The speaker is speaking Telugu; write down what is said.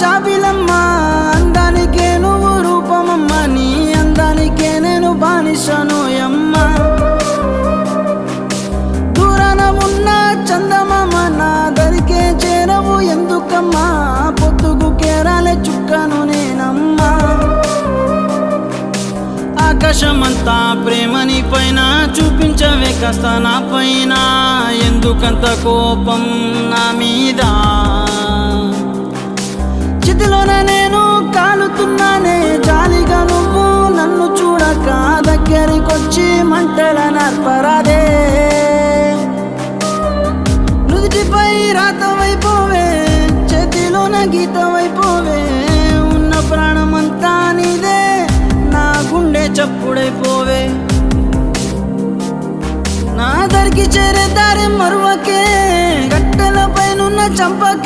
చాబిలమ్మ, అందానికే నువ్వు రూపమమ్మ, నీ అందానికే నేను బానిసనోయమ్మ. దూరాన ఉన్న చందమామ నా దరికే చేరవు ఎందుకమ్మా, పొద్దుకు కేరాలే చుక్కను నేనమ్మా. ఆకాశమంతా ప్రేమని పైన చూపించవే కాస్త నా పైన, ఎందుకంత కోపం నా మీద? చితిలోన నేను కాలుతున్నానే, జాలిగా నువ్వు నన్ను చూడక దగ్గరికొచ్చి మంటల నర్పరాదే. నుదుటిపై రాతవైపోవే, చేతిలోన గీతవైపోవే, ఉన్న ప్రాణమంతా నీదే, నా గుండె చప్పుడైపోవే. నా దరికి చేరే దారి మరువకే, గట్టెల పైనున్న చంపకే.